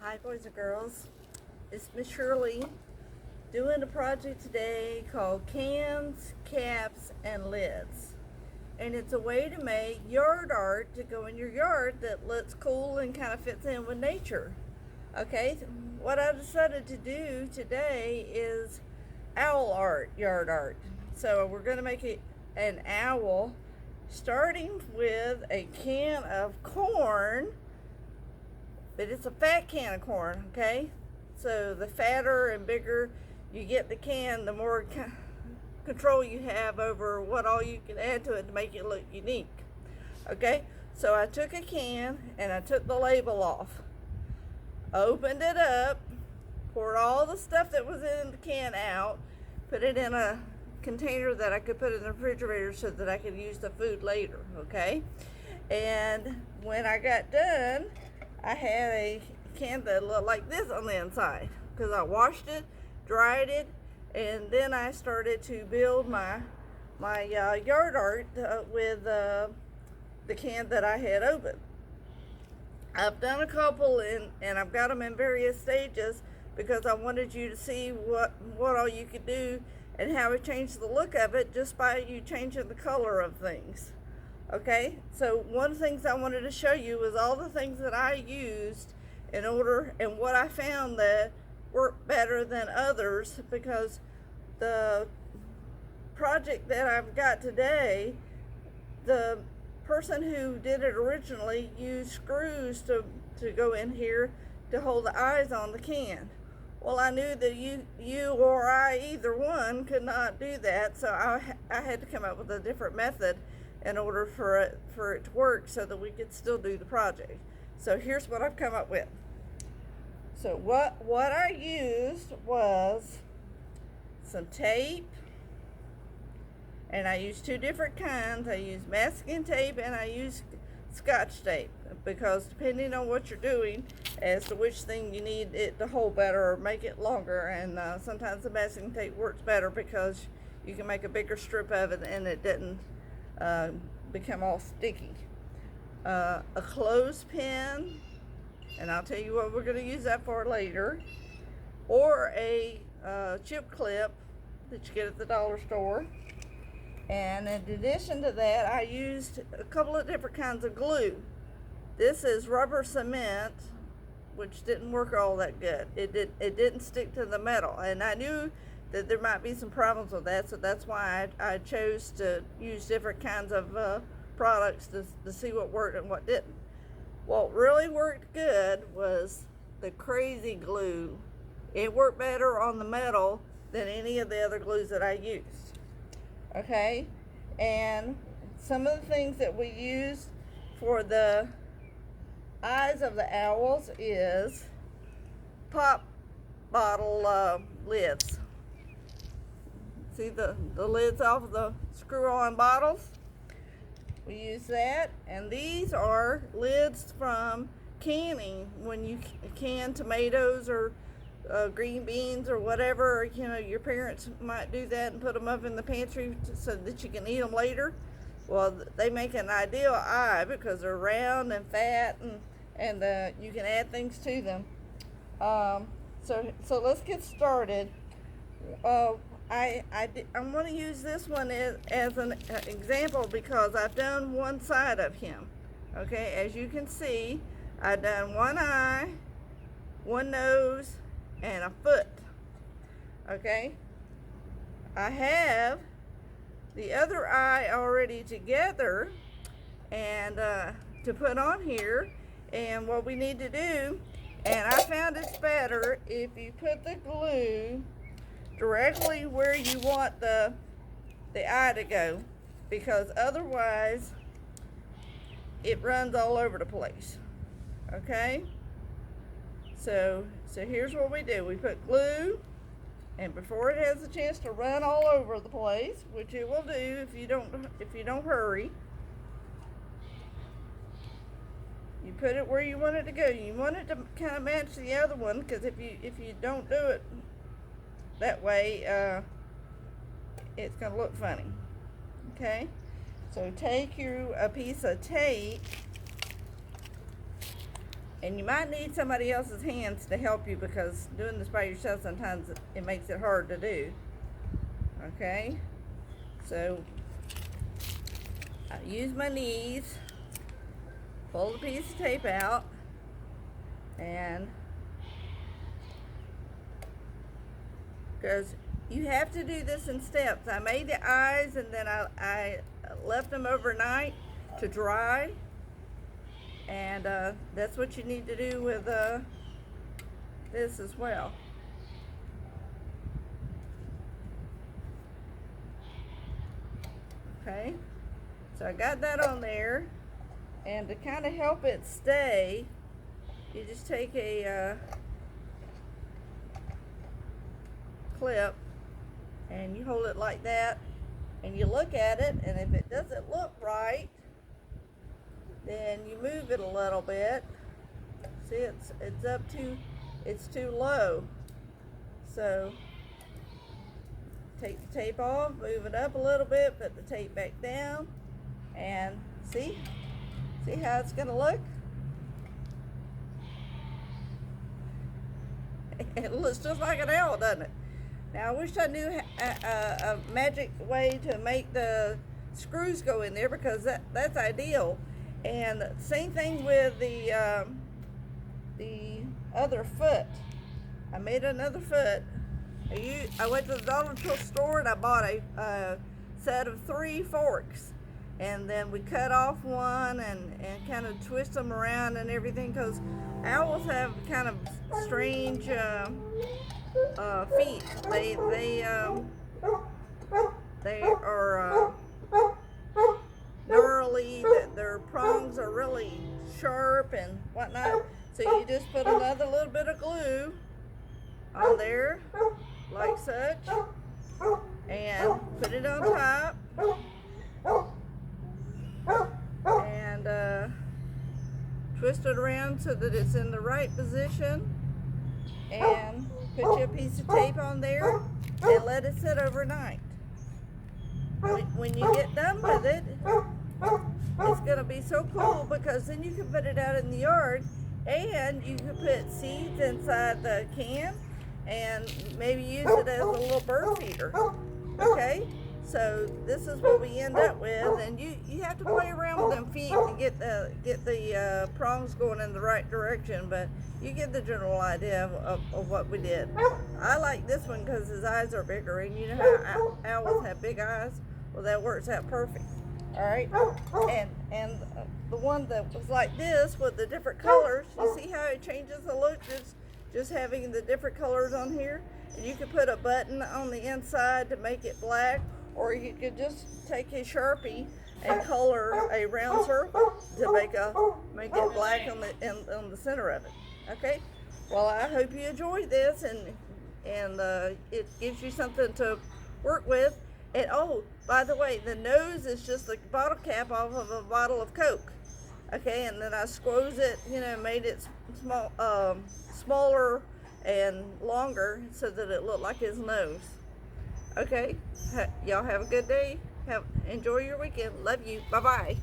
Hi boys and girls, it's Miss Shirley doing a project today called cans, caps, and lids. And it's a way to make yard art to go in your yard that looks cool and kind of fits in with nature. Okay, what I decided to do today is owl art, yard art. So we're going to make an owl starting with a can of corn, but it's a fat can of corn, okay? So the fatter and bigger you get the can, the more control you have over what all you can add to it to make it look unique, okay? So I took a can and I took the label off, opened it up, poured all the stuff that was in the can out, put it in a container that I could put in the refrigerator so that I could use the food later, okay? And when I got done, I had a can that looked like this on the inside because I washed it, dried it, and then I started to build my yard art with the can that I had opened. I've done a couple and I've got them in various stages because I wanted you to see what all you could do and how it changed the look of it just by you changing the color of things. Okay, so one of the things I wanted to show you was all the things that I used in order and what I found that worked better than others, because the project that I've got today, the person who did it originally used screws to go in here to hold the eyes on the can. Well, I knew that you or I, either one, could not do that, so I had to come up with a different method in order for it to work so that we could still do the project. So here's what I've come up with. So what I used was some tape, and I used two different kinds. I used masking tape and I used Scotch tape, because depending on what you're doing as to which thing you need it to hold better or make it longer, and sometimes the masking tape works better because you can make a bigger strip of it and it didn't become all sticky. A clothespin, and I'll tell you what we're going to use that for later, or a chip clip that you get at the dollar store. And in addition to that, I used a couple of different kinds of glue. This is rubber cement, which didn't work all that good. It didn't stick to the metal, and I knew that there might be some problems with that, so that's why I chose to use different kinds of products to see what worked and what didn't. What really worked good was the crazy glue. It worked better on the metal than any of the other glues that I used. Okay, and some of the things that we used for the eyes of the owls is pop bottle lids. See the lids off of the screw-on bottles? We use that, and these are lids from canning. When you can tomatoes or green beans or whatever, you know, your parents might do that and put them up in the pantry so that you can eat them later. Well, they make an ideal eye because they're round and fat, and you can add things to them. So let's get started. I'm going to use this one as an example because I've done one side of him. Okay, as you can see, I've done one eye, one nose, and a foot. Okay, I have the other eye already together and to put on here. And what we need to do, and I found it's better if you put the glue directly where you want the eye to go, because otherwise it runs all over the place. Okay, so here's what we do. We put glue, and before it has a chance to run all over the place, which it will do if you don't hurry, you put it where you want it to go. You want it to kind of match the other one, because if you don't do it that way, it's going to look funny. Okay, so take a piece of tape And you might need somebody else's hands to help you, because doing this by yourself sometimes it makes it hard to do. Okay, so I use my knees, pull the piece of tape out, and because you have to do this in steps. I made the eyes, and then I left them overnight to dry, and that's what you need to do with this as well. Okay, so I got that on there, and to kind of help it stay, you just take a clip and you hold it like that, and you look at it, and if it doesn't look right, then you move it a little bit. See, it's too low. So take the tape off, move it up a little bit, put the tape back down, and see how it's gonna look? It looks just like an owl, doesn't it? Now, I wish I knew a magic way to make the screws go in there, because that's ideal. And same thing with the other foot. I made another foot. I went to the Dollar store and I bought a set of 3 forks. And then we cut off one and kind of twist them around and everything, because owls have kind of strange feet. They are gnarly. Their prongs are really sharp and whatnot. So you just put another little bit of glue on there, like such, and put it on top, and twist it around so that it's in the right position, and put you a piece of tape on there and let it sit overnight. When you get done with it, it's going to be so cool, because then you can put it out in the yard, and you can put seeds inside the can and maybe use it as a little bird feeder. Okay, so this is what we end up with, and you have to play around with them feet to get the prongs going in the right direction, but you get the general idea of what we did. I like this one because his eyes are bigger, and you know how owls have big eyes. Well, that works out perfect. All right, and the one that was like this with the different colors, you see how it changes the look just having the different colors on here? And you could put a button on the inside to make it black, or you could just take a Sharpie and color a round circle to make it black on the center of it. Okay, well, I hope you enjoyed this, and it gives you something to work with. And oh, by the way, the nose is just the bottle cap off of a bottle of Coke. Okay, and then I squoze it, made it smaller and longer so that it looked like his nose. Okay, y'all have a good day. Enjoy your weekend. Love you. Bye-bye.